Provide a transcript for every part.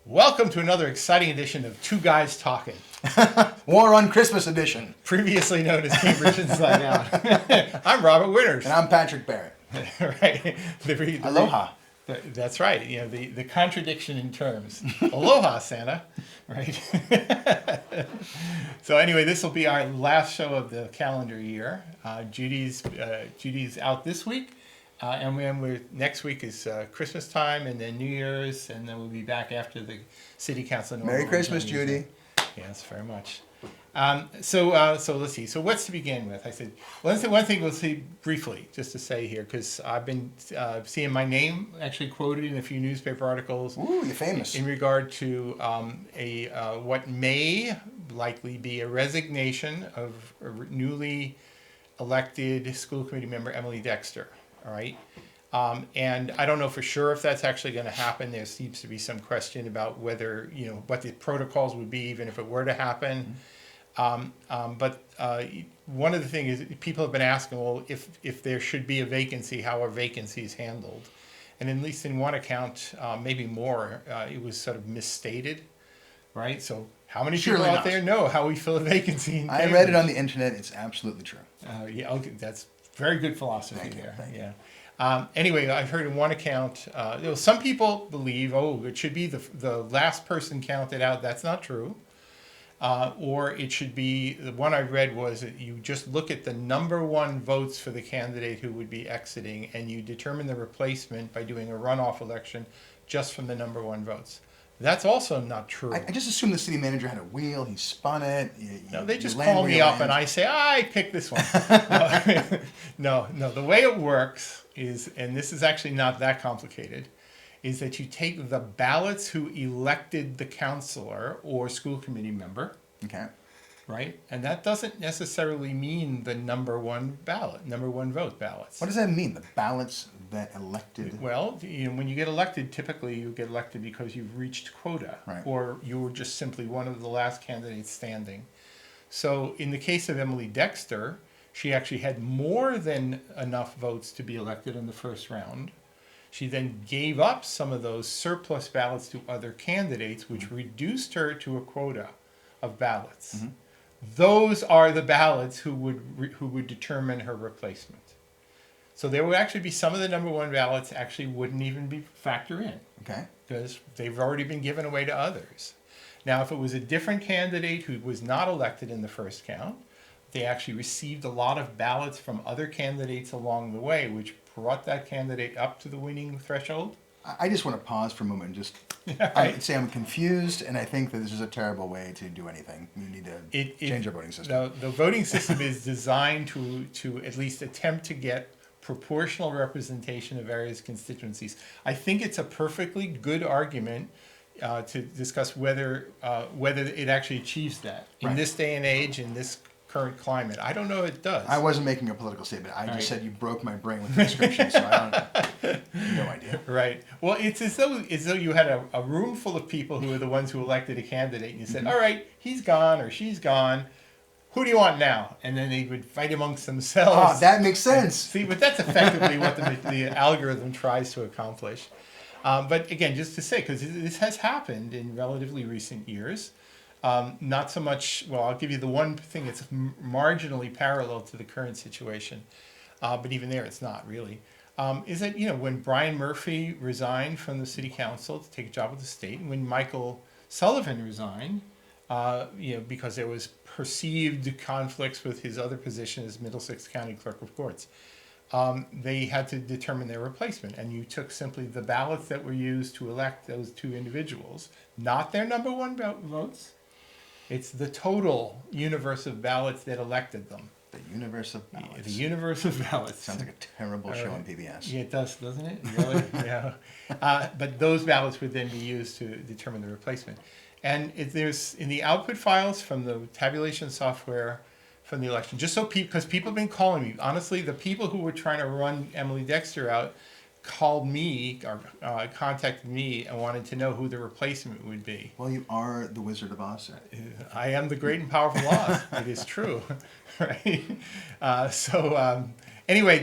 Welcome to another exciting edition of Two Guys Talking. War on Christmas edition. Previously known as Cambridge Inside Out. I'm Robert Winters. And I'm Patrick Barrett. Right. Aloha. That's right. You know, the contradiction in terms. Aloha, Santa. Right. So anyway, this will be our last show of the calendar year. Judy's out this week. And then next week is Christmas time, and then New Year's, and then we'll be back after the City Council. Merry Christmas, Judy. Yes, very much. So let's see. So what's to begin with? I said, one thing we'll see briefly, just to say here, because I've been seeing my name actually quoted in a few newspaper articles. Ooh, you're famous. In regard to what may likely be a resignation of a newly elected school committee member, Emily Dexter. All right. And I don't know for sure if that's actually going to happen. There seems to be some question about whether, what the protocols would be, even if it were to happen. But one of the things is people have been asking, well, if there should be a vacancy, how are vacancies handled? And at least in one account, maybe more, it was sort of misstated, right? So how many people out there know how we fill a vacancy in Cambridge? I read it on the internet. It's absolutely true. Yeah, okay, that's very good philosophy. Thank you. Yeah. Anyway, I've heard in one account, some people believe, it should be the last person counted out. That's not true. Or it should be, the one I read was that you just look at the number one votes for the candidate who would be exiting, and you determine the replacement by doing a runoff election just from the number one votes. That's also not true. I just assumed the city manager had a wheel. He spun it. No, they just call me up and I say, I picked this one. No, the way it works is, and this is actually not that complicated, is that you take the ballots who elected the councillor or school committee member. Okay. Right? And that doesn't necessarily mean the number one vote ballots. What does that mean? The ballots that elected? Well, when you get elected, typically you get elected because you've reached quota, right, or you were just simply one of the last candidates standing. So in the case of Emily Dexter, she actually had more than enough votes to be elected in the first round. She then gave up some of those surplus ballots to other candidates, which reduced her to a quota of ballots. Mm-hmm. Those are the ballots who would determine her replacement. So there would actually be some of the number one ballots actually wouldn't even be factored in. Okay. Because they've already been given away to others. Now, if it was a different candidate who was not elected in the first count, they actually received a lot of ballots from other candidates along the way, which brought that candidate up to the winning threshold. I just want to pause for a moment and just say I'm confused, and I think that this is a terrible way to do anything. We need to change our voting system. No, the voting system is designed to at least attempt to get proportional representation of various constituencies. I think it's a perfectly good argument to discuss whether it actually achieves that in this day and age, in this current climate. I don't know if it does. I wasn't making a political statement. I just said you broke my brain with the description, so I don't no idea. Right. Well, it's as though you had a room full of people who are the ones who elected a candidate, and you said, all right, he's gone or she's gone. Who do you want now? And then they would fight amongst themselves. Oh, that makes sense. See, but that's effectively what the algorithm tries to accomplish. But again, just to say, because this has happened in relatively recent years, not so much, well, I'll give you the one thing that's marginally parallel to the current situation, but even there it's not really, is that, when Brian Murphy resigned from the city council to take a job with the state, and when Michael Sullivan resigned, because there was perceived conflicts with his other position as Middlesex County Clerk of Courts, they had to determine their replacement. And you took simply the ballots that were used to elect those two individuals, not their number one votes. It's the total universe of ballots that elected them. The universe of ballots. The universe of ballots. Sounds like a terrible show on PBS. Yeah, it does, doesn't it? Really? Yeah. But those ballots would then be used to determine the replacement. And there's in the output files from the tabulation software from the election, just so because people have been calling me. Honestly, the people who were trying to run Emily Dexter out called me or contacted me and wanted to know who the replacement would be. Well, you are the Wizard of Oz. I am the great and powerful Oz. It is true, right? Anyway,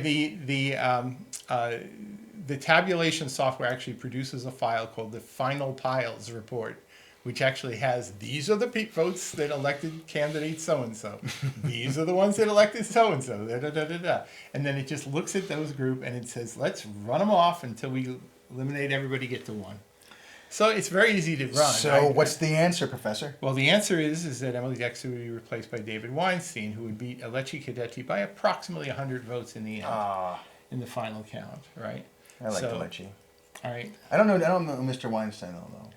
the tabulation software actually produces a file called the Final Piles Report, which actually has, these are the votes that elected candidate so-and-so. These are the ones that elected so-and-so, da-da-da-da-da. And then it just looks at those group and it says, let's run them off until we eliminate everybody, get to one. So it's very easy to run. So what's the answer, Professor? Well, the answer is that Emily Dexter would be replaced by David Weinstein, who would beat Alechi Cadetti by approximately 100 votes in the end, in the final count, right? I like Alechi. All right. I don't know Mr. Weinstein, though.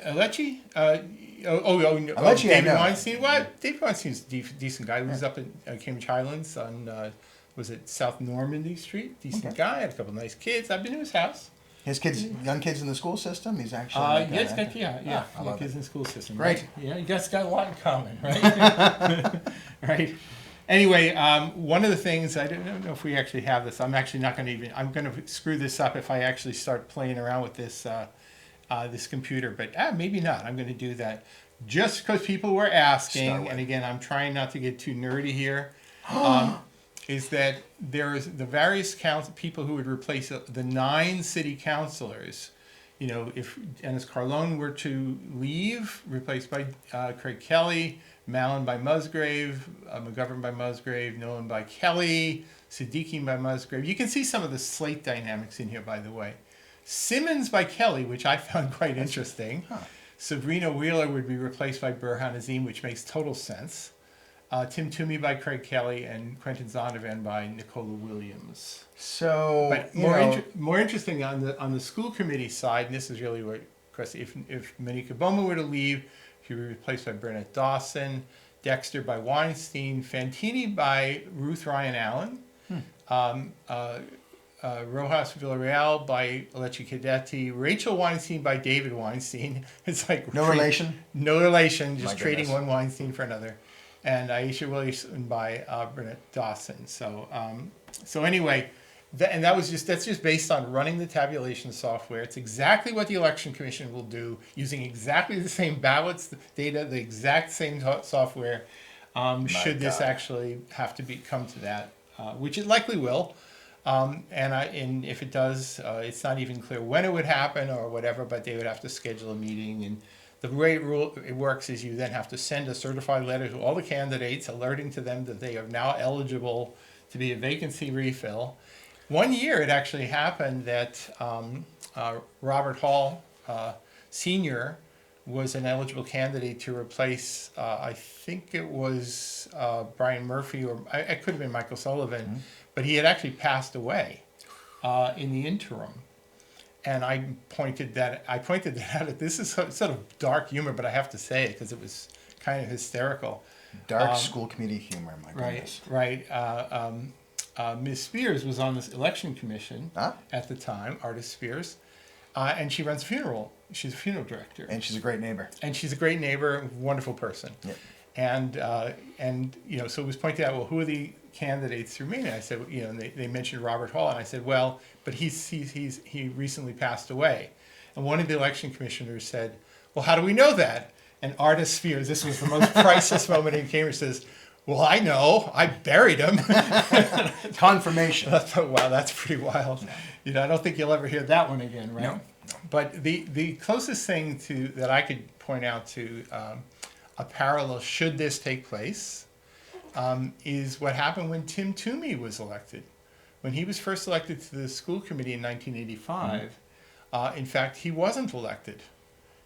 Alechi? Alechi, David Weinstein? Well, David Weinstein's a decent guy. He lives up in Cambridge Highlands on, was it South Normandy Street? Decent guy, had a couple of nice kids. I've been to his house. His kids, young kids in the school system. He's actually. Kids in the school system. Great. Right? Yeah, you guys got a lot in common, right? Right. Anyway, one of the things, I don't know if we actually have this. I'm actually not going to even. I'm going to screw this up if I actually start playing around with this this computer. But maybe not. I'm going to do that just because people were asking. And again, I'm trying not to get too nerdy here. Is that there is the various people who would replace the 9 city councillors. You know, if Dennis Carlone were to leave, replaced by Craig Kelley, Mallon by Musgrave, McGovern by Musgrave, Nolan by Kelley, Siddiqui by Musgrave. You can see some of the slate dynamics in here, by the way. Simmons by Kelley, which I found quite interesting. Sabrina Wheeler would be replaced by Burhan Azim, which makes total sense. Tim Toomey by Craig Kelley, and Quentin Zondervan by Nicola Williams. So, but more interesting on the school committee side, and this is really what, Chris, if Monica Bowman were to leave, she would be replaced by Bernadette Dawson, Dexter by Weinstein, Fantini by Ruth Ryan Allen, Rojas Villarreal by Alechi Cadetti, Rachel Weinstein by David Weinstein. It's like no relation, just trading one Weinstein for another. And Aisha Williamson by Bernadette Dawson. So anyway, that's just based on running the tabulation software. It's exactly what the Election Commission will do, using exactly the same ballots, data, the exact same software. Should this actually have to come to that, which it likely will. And if it does, it's not even clear when it would happen or whatever, but they would have to schedule a meeting. And the way it works is you then have to send a certified letter to all the candidates, alerting to them that they are now eligible to be a vacancy refill. One year it actually happened that Robert Hall, Sr., was an eligible candidate to replace, I think it was Brian Murphy, or it could have been Michael Sullivan, but he had actually passed away in the interim. And I pointed that out. This is sort of dark humor, but I have to say it because it was kind of hysterical. Dark school committee humor, my goodness. Right. Ms. Spears was on this election commission at the time, Artist Spears, and she runs a funeral. She's a funeral director. And she's a great neighbor. Wonderful person. Yep. And so it was pointed out, well, who are the candidates through me? And I said, and they mentioned Robert Hall, and I said, well, but he recently passed away. And one of the election commissioners said, well, how do we know that? And Artist Spears, this was the most priceless moment in Cambridge, says, well, I know, I buried him. Confirmation. Wow, that's pretty wild. No. I don't think you'll ever hear that one again, right? No. But the closest thing that I could point out to a parallel, should this take place, is what happened when Tim Toomey was elected. When he was first elected to the school committee in 1985, in fact, he wasn't elected.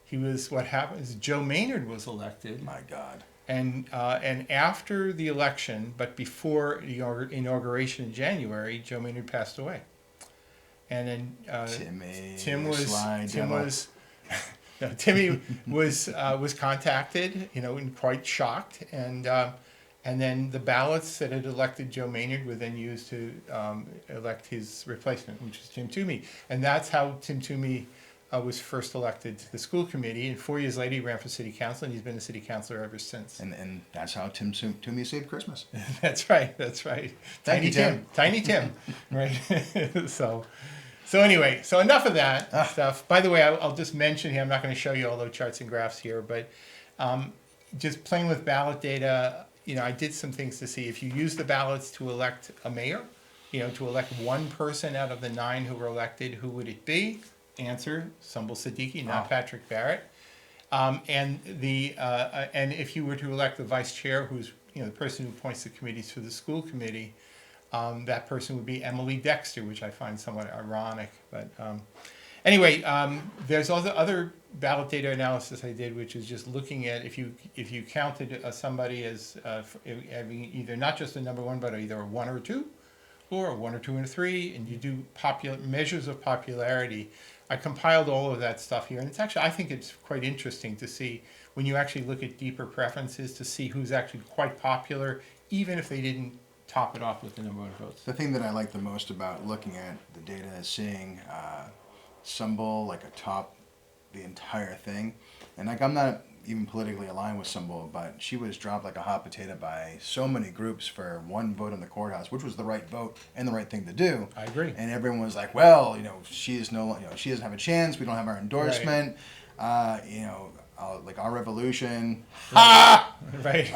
He was, what happened is Joe Maynard was elected. My God. And after the election, but before the inauguration in January, Joe Maynard passed away. And then Timmy was contacted, and quite shocked, and then the ballots that had elected Joe Maynard were then used to elect his replacement, which was Tim Toomey, and that's how Tim Toomey was first elected to the school committee. And 4 years later, he ran for city council, and he's been a city councilor ever since. And that's how Tim Toomey saved Christmas. That's right. Thank you, Tiny Tim, right? So anyway, so enough of that stuff. By the way, I'll just mention here, I'm not going to show you all the charts and graphs here, but just playing with ballot data, I did some things to see if you use the ballots to elect a mayor to elect one person out of the 9 who were elected, who would it be? Answer, Sumbul Siddiqui, not Patrick Barrett. And if you were to elect the vice chair, who's the person who appoints the committees for the school committee, that person would be Emily Dexter, which I find somewhat ironic. But anyway, there's also other ballot data analysis I did, which is just looking at if you counted somebody as having either not just a number 1, but either a 1 or a 2, or a 1 or 2 and a 3, and you do measures of popularity. I compiled all of that stuff here, and it's actually, I think it's quite interesting to see when you actually look at deeper preferences to see who's actually quite popular, even if they didn't top it off with the number 1 votes. The thing that I like the most about looking at the data is seeing Sumbul like atop the entire thing, and like I'm not even politically aligned with Sumbul, but she was dropped like a hot potato by so many groups for 1 vote in the courthouse, which was the right vote and the right thing to do. I agree. And everyone was like, well, she is she doesn't have a chance. We don't have our endorsement. Right. Like our revolution. Ha! Right.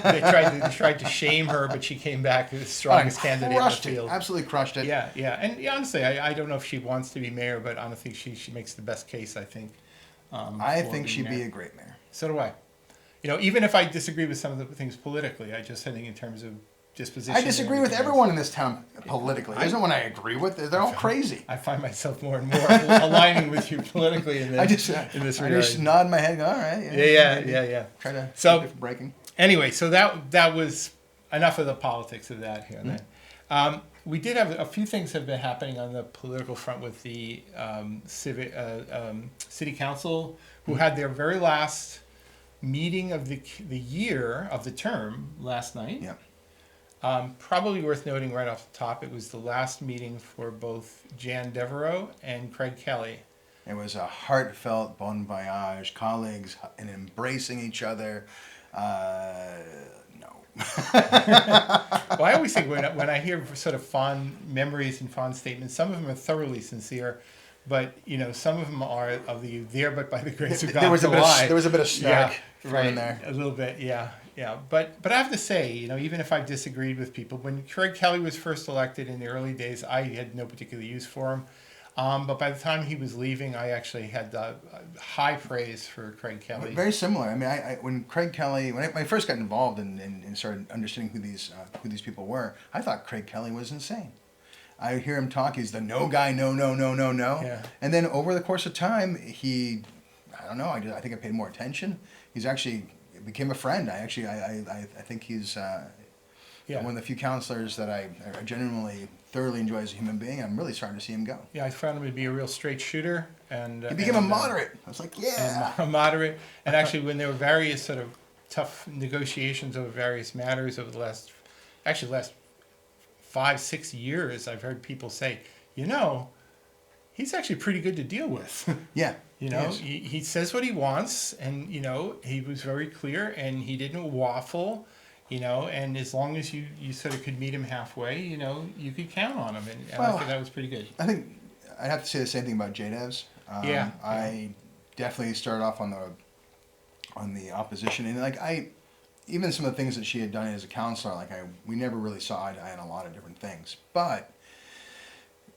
They tried to shame her, but she came back the strongest candidate in the field. Absolutely crushed it. Yeah. And honestly, I don't know if she wants to be mayor, but honestly, she makes the best case, I think. I think she'd be a great mayor. So do I. Even if I disagree with some of the things politically, I just think in terms of disposition. I disagree with everyone in this town politically. There's no one I agree with. They're all crazy. I find myself more and more aligning with you politically in this. In this regard. I just nod my head and go, all right. Yeah. Try to keep it breaking. Anyway, so that was enough of the politics of that here. Mm-hmm. We did have a few things have been happening on the political front with the city council, who had their very last meeting of the year of the term last night. Yeah. Probably worth noting right off the top, it was the last meeting for both Jan Devereux and Craig Kelley. It was a heartfelt bon voyage, colleagues and embracing each other. No. Well, I always think when I hear sort of fond memories and fond statements, some of them are thoroughly sincere, but some of them are of the there but by the grace of God. There was a bit of snark right there. A little bit, yeah. But I have to say, even if I disagreed with people, when Craig Kelley was first elected in the early days, I had no particular use for him. But by the time he was leaving, I actually had high praise for Craig Kelley. Very similar. I mean, when Craig Kelley, when I first got involved and started understanding who these people were, I thought Craig Kelley was insane. I hear him talk. He's the no guy, no. Yeah. And then over the course of time, I don't know. I think I paid more attention. He's actually became a friend. I think he's one of the few councillors that I genuinely thoroughly enjoy as a human being. I'm really starting to see him go. Yeah, I found him to be a real straight shooter, and he became a moderate. I was like, yeah, a moderate. And actually, when there were various sort of tough negotiations over various matters over the last 5-6 years, I've heard people say, he's actually pretty good to deal with. Yeah. He says what he wants, and he was very clear, and he didn't waffle. And as long as you sort of could meet him halfway, you could count on him, and I think that was pretty good. I think I'd have to say the same thing about JDevs. I definitely started off on the opposition, and even some of the things that she had done as a counselor, we never really saw eye to eye on a lot of different things. But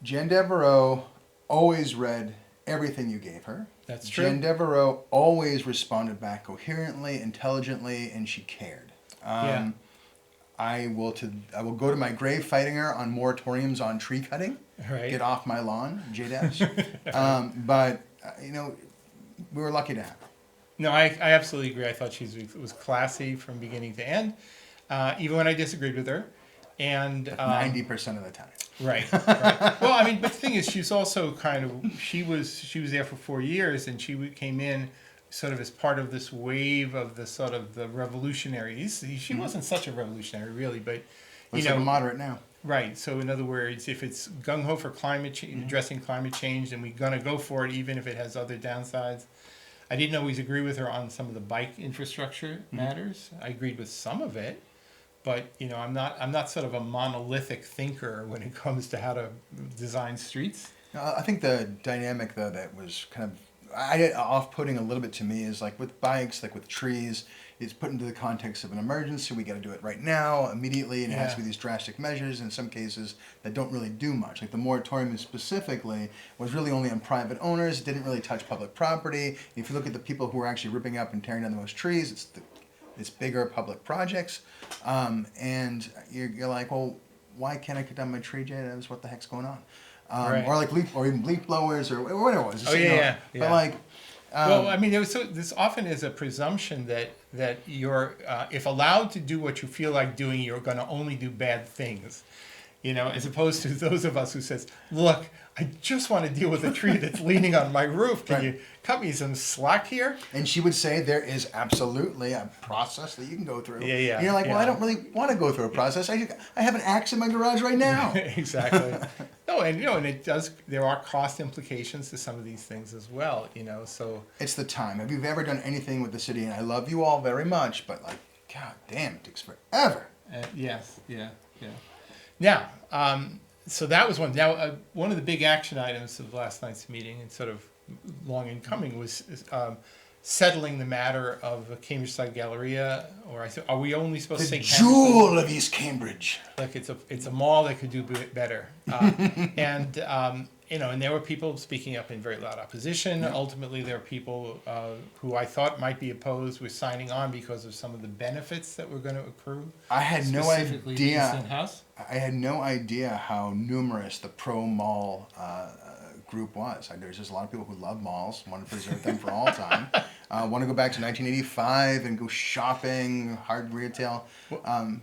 Jan Devereux always read everything you gave her. That's true. Jan Devereux always responded back coherently, intelligently, and she cared. I will go to my grave fighting her on moratoriums on tree cutting. Right. Get off my lawn, JDevs. But we were lucky to have her. No, I absolutely agree. I thought she was classy from beginning to end, even when I disagreed with her. And 90% of the time. Right. Well, but the thing is, she's also she was there for 4 years, and she came in sort of as part of this wave of the sort of the revolutionaries. She wasn't such a revolutionary, really, but Looks like a moderate now. Right. So in other words, if it's gung ho for climate addressing climate change, then we're gonna go for it, even if it has other downsides. I didn't always agree with her on some of the bike infrastructure matters. I agreed with some of it, but I'm not sort of a monolithic thinker when it comes to how to design streets. I think the dynamic though that was kind of off-putting a little bit to me is like with bikes, like with trees, it's put into the context of an emergency. We got to do it right now, immediately, and it has to be these drastic measures in some cases that don't really do much. Like the moratorium specifically was really only on private owners. It didn't really touch public property. If you look at the people who are actually ripping up and tearing down the most trees, it's bigger public projects, and you're like, well, why can't I cut down my tree, Jay? What the heck's going on? Or like even leaf blowers or whatever it was. But like. Well, I mean, this often is a presumption that you're, if allowed to do what you feel like doing, you're going to only do bad things, as opposed to those of us who says, look, I just want to deal with a tree that's leaning on my roof. Can you cut me some slack here? And she would say there is absolutely a process that you can go through. Yeah. And you're like, well, I don't really want to go through a process. I have an axe in my garage right now. Exactly. No, and it does. There are cost implications to some of these things as well. So it's the time. Have you ever done anything with the city? And I love you all very much, but like, god damn, it takes forever. Yes. Yeah. Now, so that was one. Now, one of the big action items of last night's meeting, and sort of long in coming, was settling the matter of Cambridge Side Galleria, or are we only supposed to say jewel of East Cambridge? Like it's a mall that could do better, and there were people speaking up in very loud opposition. Yeah. Ultimately, there are people who I thought might be opposed were signing on because of some of the benefits that were going to accrue. I had no idea. House. I had no idea how numerous the pro-mall group was. There's just a lot of people who love malls, want to preserve them for all time, want to go back to 1985 and go shopping, hard retail.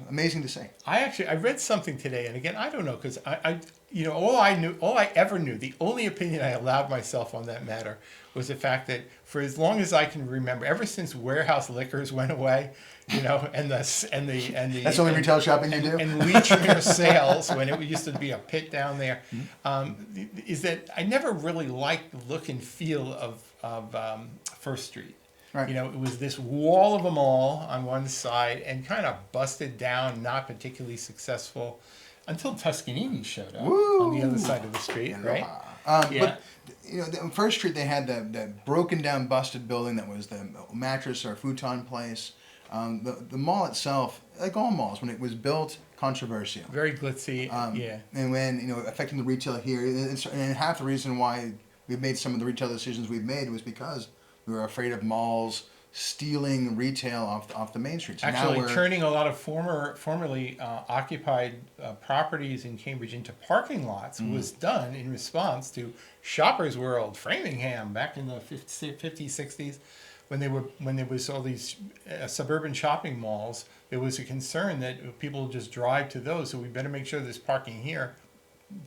Amazing to see. I read something today, and again, I don't know, because all I ever knew, the only opinion I allowed myself on that matter was the fact that for as long as I can remember, ever since warehouse liquors went away, and that's the only retail shopping you do, and Leachmere sales when it used to be a pit down there, is that I never really liked the look and feel of First Street. Right. It was this wall of a mall on one side and kind of busted down, not particularly successful, until Tuscanini showed up on the other side of the street, right? But First Street, they had that broken down, busted building that was the mattress or futon place. The mall itself, like all malls, when it was built, controversial. Very glitzy, And when, affecting the retail here, and half the reason why we've made some of the retail decisions we've made was because we were afraid of malls stealing retail off the main streets. Actually, turning a lot of formerly occupied properties in Cambridge into parking lots was done in response to Shoppers World, Framingham, back in the 50s, 60s, when there was all these suburban shopping malls. There was a concern that people just drive to those, so we better make sure there's parking here,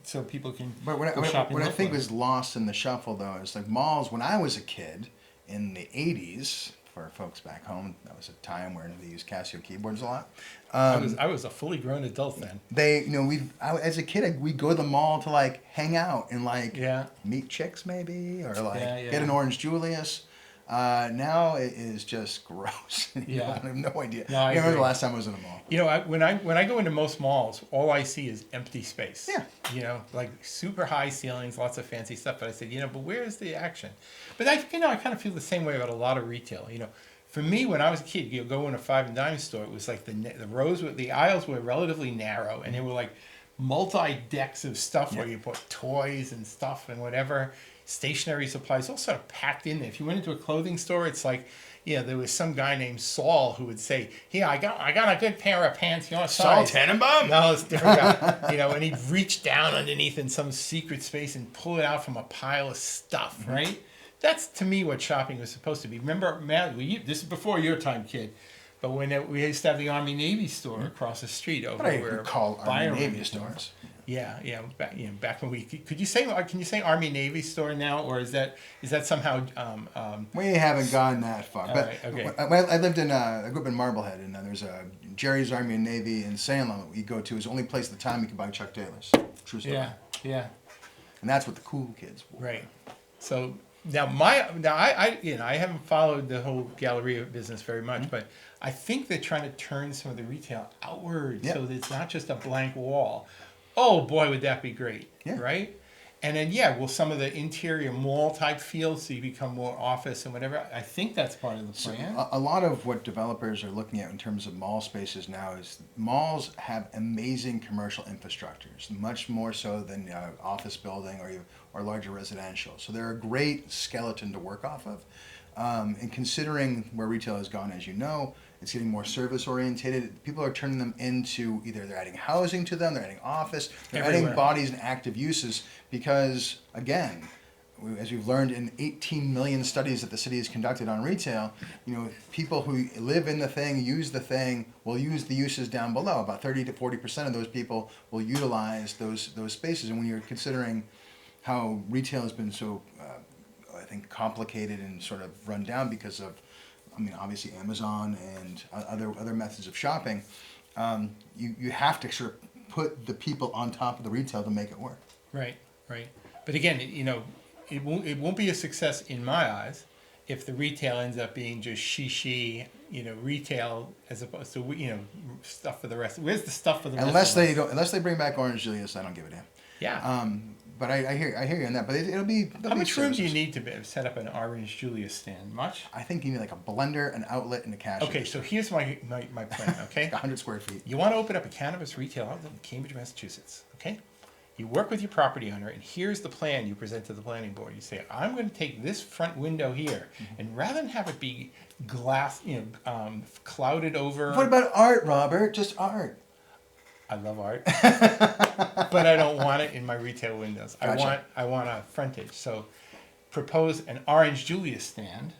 so people can. But what I think was lost in the shuffle, though, is like malls. When I was a kid in the 80s. For folks back home, that was a time where they used Casio keyboards a lot. I was a fully grown adult then. As a kid, we'd go to the mall to like hang out and like meet chicks maybe, or like get an Orange Julius. Now it is just gross. I have no idea. I remember the last time I was in a mall. When I go into most malls, all I see is empty space. Yeah. Like super high ceilings, lots of fancy stuff. But I said, but where's the action? But I kind of feel the same way about a lot of retail. For me, when I was a kid, you go in a Five and Dime store. It was like the aisles were relatively narrow, and they were like multi-decks of stuff where you put toys and stuff and whatever. Stationery supplies, all sort of packed in there. If you went into a clothing store, it's like, there was some guy named Saul who would say, I got a good pair of pants, your size. Saul Tannenbaum? No, it's a different guy. And he'd reach down underneath in some secret space and pull it out from a pile of stuff, right? That's, to me, what shopping was supposed to be. Remember, Matt, this is before your time, kid, but when we used to have the Army-Navy store across the street over where call Army-Navy stores. Yeah. Back when can you say Army-Navy store now, or is that somehow? We haven't gone that far. But right, okay. I grew up in Marblehead, and there's a Jerry's Army and Navy in Salem that we go to. It's the only place at the time you could buy Chuck Taylors. True story. Yeah. And that's what the cool kids wore. Right. So I haven't followed the whole Galleria business very much, but I think they're trying to turn some of the retail outward so that it's not just a blank wall. Oh boy, would that be great, right? And then, will some of the interior mall type feel so you become more office and whatever? I think that's part of the plan. A lot of what developers are looking at in terms of mall spaces now is malls have amazing commercial infrastructures, much more so than office building or larger residential. So they're a great skeleton to work off of. And considering where retail has gone, as you know, it's getting more service oriented. People are turning them into either they're adding housing to them, they're adding office, they're adding bodies and active uses because, again, as we've learned in 18 million studies that the city has conducted on retail, people who live in the thing, use the thing, will use the uses down below. About 30 to 40% of those people will utilize those spaces. And when you're considering how retail has been so, I think, complicated and sort of run down because of, obviously Amazon and other methods of shopping, you have to sort of put the people on top of the retail to make it work. Right. But again, it won't be a success in my eyes if the retail ends up being just retail as opposed to stuff for the rest. Where's the stuff for the rest? Unless they bring back Orange Julius, I don't give a damn. Yeah. But I hear you on that. But it'll be. How much room do you need to set up an Orange Julius stand? Much? I think you need like a blender, an outlet, and a cash. Okay, so here's my plan. Okay. 100 square feet. You want to open up a cannabis retail outlet in Cambridge, Massachusetts. Okay. You work with your property owner, and here's the plan you present to the planning board. You say, I'm going to take this front window here, and rather than have it be glass, clouded over. What about art, Robert? Just art. I love art, but I don't want it in my retail windows. Gotcha. I want a frontage. So propose an Orange Julius stand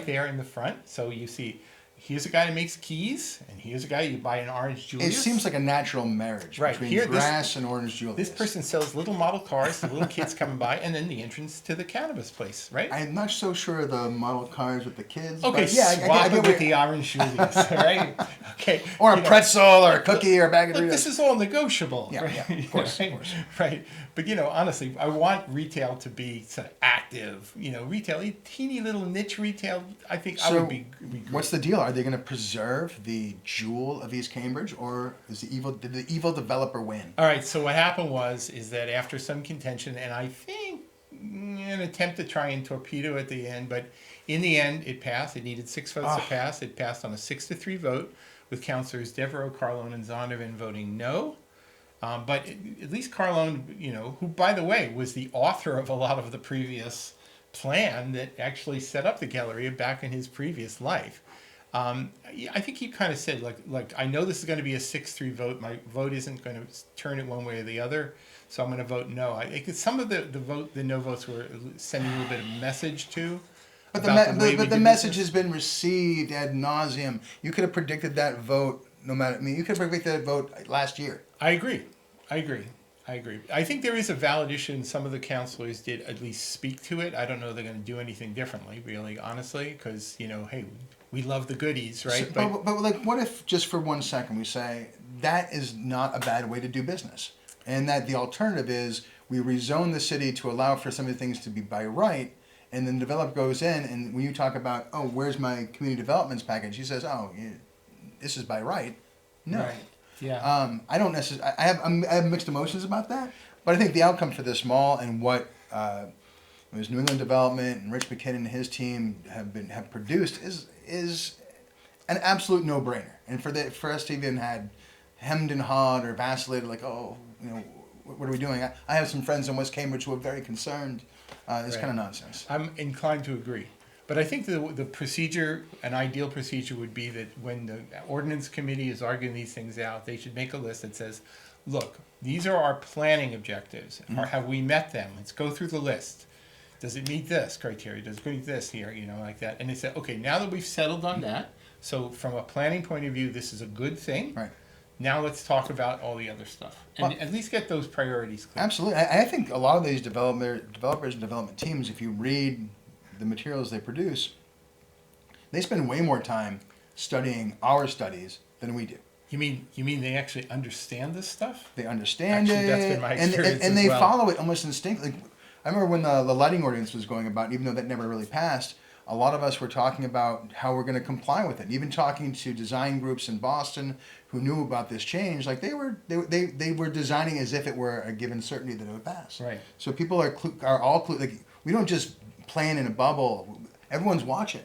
there in the front. So you see, here's a guy that makes keys, and here's a guy you buy an Orange Julius. It seems like a natural marriage between grass and Orange Julius. This person sells little model cars to little kids coming by, and then the entrance to the cannabis place, right? I'm not so sure of the model cars with the kids. Okay, but yeah, swap it with the Orange Julius, right? Okay. Or a pretzel or a cookie or a bag of Doritos. This is all negotiable. Yeah, right? of course. Right. But, honestly, I want retail to be sort of active. Retail, teeny little niche retail, I think I would be great. What's the deal? Are they going to preserve the jewel of East Cambridge, or did the evil developer win? All right, so what happened is that after some contention, and I think an attempt to try and torpedo at the end, but in the end, it passed. It needed 6 votes to pass. It passed on a 6-3 vote, with Councillors Devereux, Carlone, and Zondervan voting no. But at least Carlone, who, by the way, was the author of a lot of the previous plan that actually set up the gallery back in his previous life. I think he kind of said, like, I know this is going to be a 6-3 vote. My vote isn't going to turn it one way or the other, so I'm going to vote no. I think some of the no votes were sending a little bit of message to. But the message has been received ad nauseum. You could have predicted that vote no matter. You could have predicted that vote last year. I agree. I think there is a valid issue, and some of the councillors did at least speak to it. I don't know they're going to do anything differently, really, honestly, because, hey, we love the goodies, right? So, but what if, just for 1 second, we say that is not a bad way to do business, and that the alternative is we rezone the city to allow for some of the things to be by right, and then the developer goes in, and when you talk about, where's my community developments package, he says, this is by right. No. Right. Yeah. I don't necessarily. I have mixed emotions about that, but I think the outcome for this mall and what New England Development and Rich McKinnon and his team have produced is an absolute no-brainer. And for us to even had hemmed and hawed or vacillated, like, what are we doing? I have some friends in West Cambridge who are very concerned. It's kind of nonsense. I'm inclined to agree. But I think the procedure, an ideal procedure would be that when the ordinance committee is arguing these things out, they should make a list that says, look, these are our planning objectives. Mm-hmm. Or have we met them? Let's go through the list. Does it meet this criteria? Does it meet this here? Like that. And they say, okay, now that we've settled on that, so from a planning point of view, this is a good thing. Right. Now let's talk about all the other stuff. And at least get those priorities clear. Absolutely. I think a lot of these developers and development teams, if you read the materials they produce, they spend way more time studying our studies than we do. You mean they actually understand this stuff? They understand it. That's been my experience and they follow it almost instinctively. I remember when the lighting ordinance was going about, even though that never really passed, a lot of us were talking about how we're going to comply with it. And even talking to design groups in Boston who knew about this change, like they were designing as if it were a given certainty that it would pass. Right. So people are all like, we don't just plan in a bubble. Everyone's watching.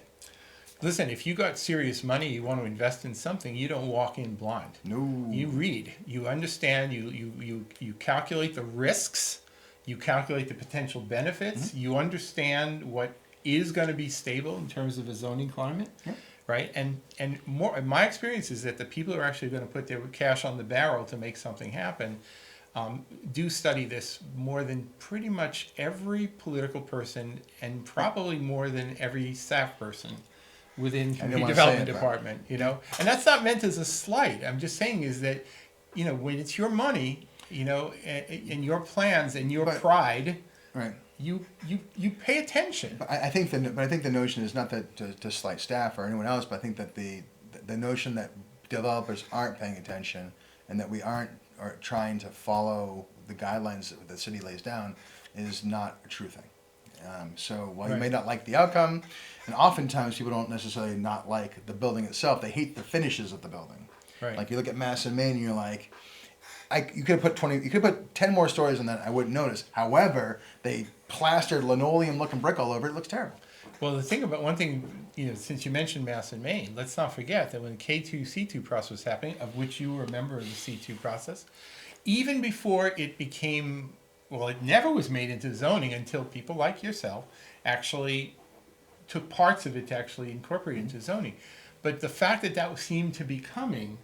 Listen, if you got serious money, you want to invest in something, you don't walk in blind. No. You read, you understand, you calculate the risks, you calculate the potential benefits, Mm-hmm. you understand what is going to be stable in terms of a zoning climate, Yeah. right? And more, my experience is that the people who are actually going to put their cash on the barrel to make something happen do study this more than pretty much every political person and probably more than every staff person within community development department, you know. And that's not meant as a slight. I'm just saying is that, you know, when it's your money, you know, and your plans and your pride, Right. you pay attention. But I think the notion is not that to slight staff or anyone else, but I think that the notion that developers aren't paying attention and that we aren't trying to follow the guidelines that the city lays down is not a true thing. So while you may not like the outcome, and oftentimes people don't necessarily not like the building itself, they hate the finishes of the building. Right. Like you look at Mass and Main, and you're like, you could have put 10 more stories on that, I wouldn't notice. However, they plastered linoleum-looking brick all over it. It looks terrible. Well, one thing, you know, since you mentioned Mass and Main, let's not forget that when the K2, C2 process was happening, of which you were a member of the C2 process, even before it became, well, it never was made into zoning until people like yourself actually took parts of it to actually incorporate into zoning. But the fact that that seemed to be coming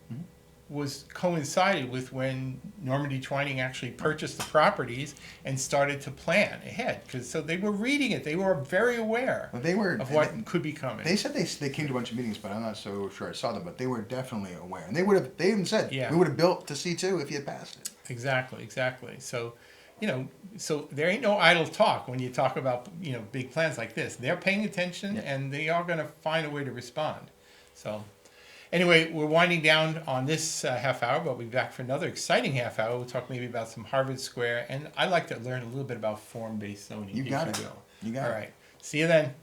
was coincided with when Normandy Twining actually purchased the properties and started to plan ahead. So they were reading it. They were very aware of what could be coming. They said they came to a bunch of meetings, but I'm not so sure I saw them. But they were definitely aware, and they even said we would have built to C2 if you had passed it. Exactly. So, you know, so there ain't no idle talk when you talk about, you know, big plans like this. They're paying attention and they are going to find a way to respond. So anyway, we're winding down on this half hour, but we'll be back for another exciting half hour. We'll talk maybe about some Harvard Square, and I'd like to learn a little bit about form-based zoning. You got it. All right. See you then.